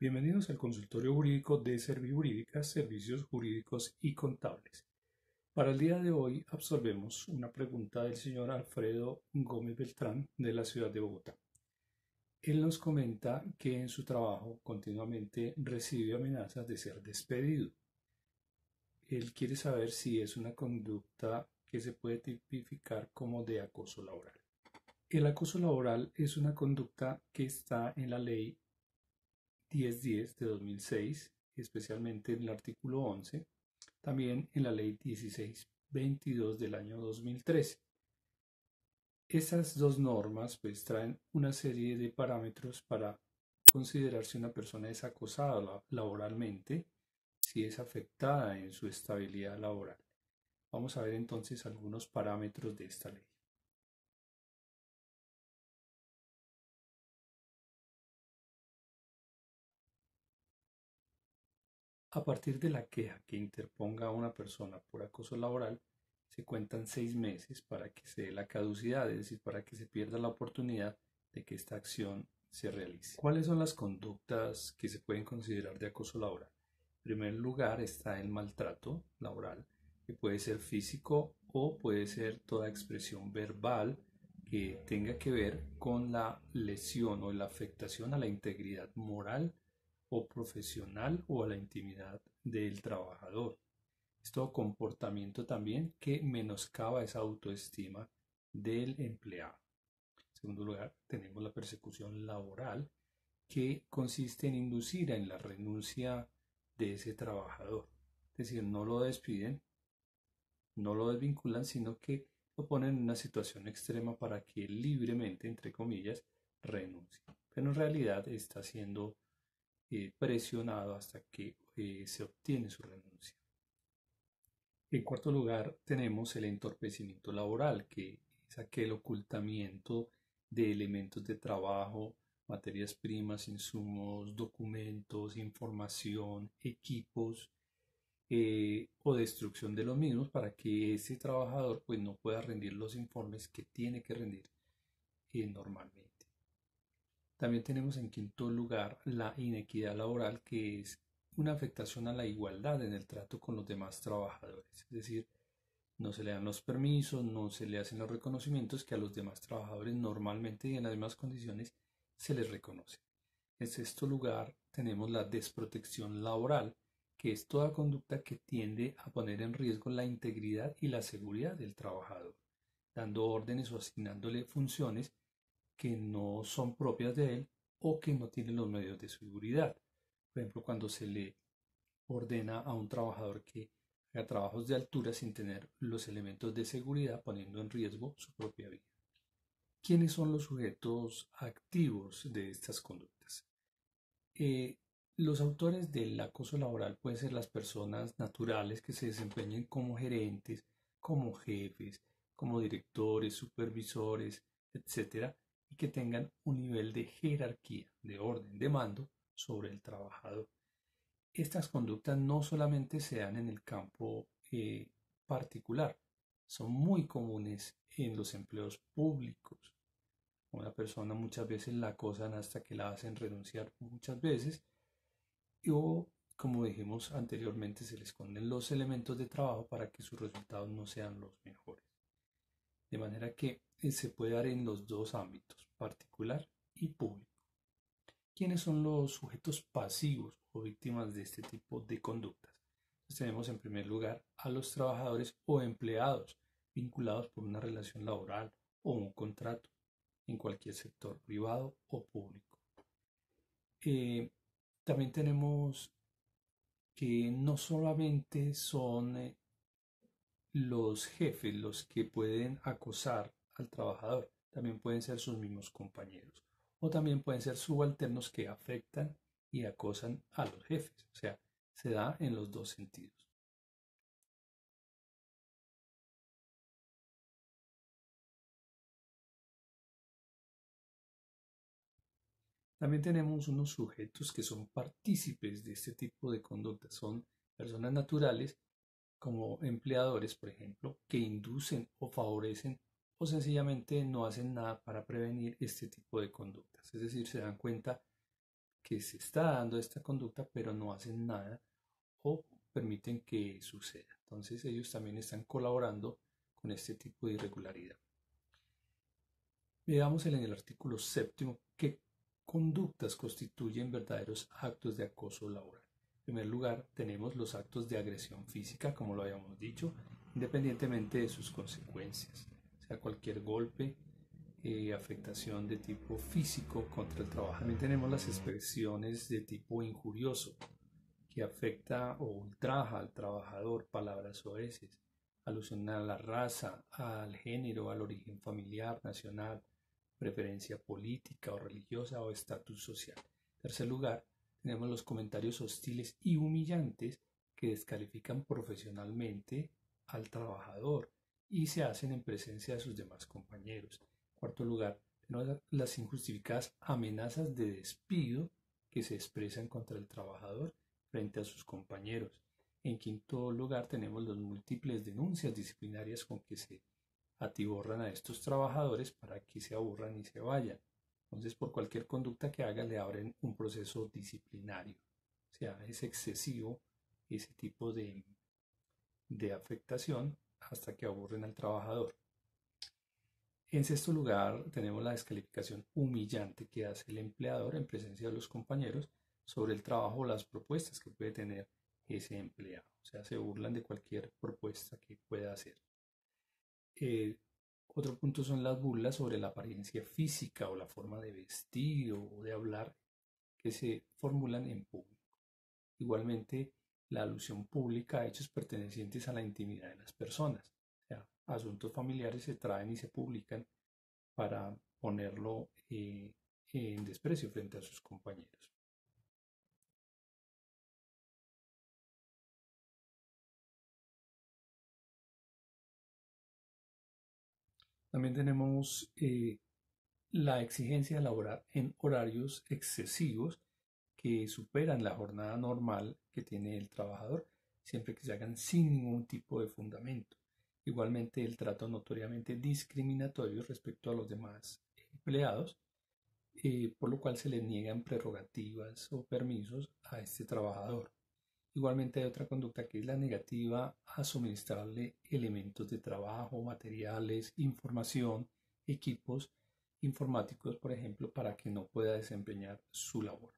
Bienvenidos al consultorio jurídico de Servijurídica, Servicios Jurídicos y Contables. Para el día de hoy absolvemos una pregunta del señor Alfredo Gómez Beltrán de la ciudad de Bogotá. Él nos comenta que en su trabajo continuamente recibe amenazas de ser despedido. Él quiere saber si es una conducta que se puede tipificar como de acoso laboral. El acoso laboral es una conducta que está en la ley 1010 de 2006, especialmente en el artículo 11, también en la ley 1622 del año 2013. Esas dos normas pues traen una serie de parámetros para considerar si una persona es acosada laboralmente, si es afectada en su estabilidad laboral. Vamos a ver entonces algunos parámetros de esta ley. A partir de la queja que interponga una persona por acoso laboral, se cuentan 6 meses para que se dé la caducidad, es decir, para que se pierda la oportunidad de que esta acción se realice. ¿Cuáles son las conductas que se pueden considerar de acoso laboral? En primer lugar está el maltrato laboral, que puede ser físico o puede ser toda expresión verbal que tenga que ver con la lesión o la afectación a la integridad moral o profesional o a la intimidad del trabajador. Es todo comportamiento también que menoscaba esa autoestima del empleado. En segundo lugar, tenemos la persecución laboral, que consiste en inducir en la renuncia de ese trabajador. Es decir, no lo despiden, no lo desvinculan, sino que lo ponen en una situación extrema para que libremente, entre comillas, renuncie. Pero en realidad está siendo presionado hasta que se obtiene su renuncia. En cuarto lugar, tenemos el entorpecimiento laboral, que es aquel ocultamiento de elementos de trabajo, materias primas, insumos, documentos, información, equipos o destrucción de los mismos para que ese trabajador pues, no pueda rendir los informes que tiene que rendir normalmente. También tenemos en quinto lugar la inequidad laboral, que es una afectación a la igualdad en el trato con los demás trabajadores. Es decir, no se le dan los permisos, no se le hacen los reconocimientos que a los demás trabajadores normalmente y en las mismas condiciones se les reconoce. En sexto lugar, tenemos la desprotección laboral, que es toda conducta que tiende a poner en riesgo la integridad y la seguridad del trabajador, dando órdenes o asignándole funciones que no son propias de él o que no tienen los medios de seguridad. Por ejemplo, cuando se le ordena a un trabajador que haga trabajos de altura sin tener los elementos de seguridad, poniendo en riesgo su propia vida. ¿Quiénes son los sujetos activos de estas conductas? Los autores del acoso laboral pueden ser las personas naturales que se desempeñen como gerentes, como jefes, como directores, supervisores, etcétera, y que tengan un nivel de jerarquía, de orden, de mando sobre el trabajador. Estas conductas no solamente se dan en el campo particular, son muy comunes en los empleos públicos. Una persona muchas veces la acosan hasta que la hacen renunciar muchas veces o, como dijimos anteriormente, se le esconden los elementos de trabajo para que sus resultados no sean los mejores. De manera que se puede dar en los dos ámbitos, particular y público. ¿Quiénes son los sujetos pasivos o víctimas de este tipo de conductas? Entonces tenemos en primer lugar a los trabajadores o empleados vinculados por una relación laboral o un contrato en cualquier sector privado o público. También tenemos que no solamente son los jefes los que pueden acosar al trabajador, también pueden ser sus mismos compañeros o también pueden ser subalternos que afectan y acosan a los jefes. O sea, se da en los dos sentidos. También tenemos unos sujetos que son partícipes de este tipo de conducta. Son personas naturales como empleadores, por ejemplo, que inducen o favorecen o sencillamente no hacen nada para prevenir este tipo de conductas. Es decir, se dan cuenta que se está dando esta conducta, pero no hacen nada o permiten que suceda. Entonces ellos también están colaborando con este tipo de irregularidad. Veamos en el artículo séptimo qué conductas constituyen verdaderos actos de acoso laboral. En primer lugar, tenemos los actos de agresión física, como lo habíamos dicho, independientemente de sus consecuencias, o sea, cualquier golpe, afectación de tipo físico contra el trabajo. También tenemos las expresiones de tipo injurioso, que afecta o ultraja al trabajador, palabras soeces, alusión a la raza, al género, al origen familiar, nacional, preferencia política o religiosa o estatus social. En tercer lugar, tenemos los comentarios hostiles y humillantes que descalifican profesionalmente al trabajador y se hacen en presencia de sus demás compañeros. En cuarto lugar, tenemos las injustificadas amenazas de despido que se expresan contra el trabajador frente a sus compañeros. En quinto lugar, tenemos las múltiples denuncias disciplinarias con que se atiborran a estos trabajadores para que se aburran y se vayan. Entonces, por cualquier conducta que haga, le abren un proceso disciplinario. O sea, es excesivo ese tipo de afectación hasta que aburren al trabajador. En sexto lugar, tenemos la descalificación humillante que hace el empleador en presencia de los compañeros sobre el trabajo o las propuestas que puede tener ese empleado. O sea, se burlan de cualquier propuesta que pueda hacer. Otro punto son las burlas sobre la apariencia física o la forma de vestir o de hablar que se formulan en público. Igualmente, la alusión pública a hechos pertenecientes a la intimidad de las personas. O sea, asuntos familiares se traen y se publican para ponerlo en desprecio frente a sus compañeros. También tenemos la exigencia de laborar en horarios excesivos que superan la jornada normal que tiene el trabajador, siempre que se hagan sin ningún tipo de fundamento. Igualmente, el trato notoriamente discriminatorio respecto a los demás empleados, por lo cual se le niegan prerrogativas o permisos a este trabajador. Igualmente hay otra conducta que es la negativa a suministrarle elementos de trabajo, materiales, información, equipos informáticos, por ejemplo, para que no pueda desempeñar su labor.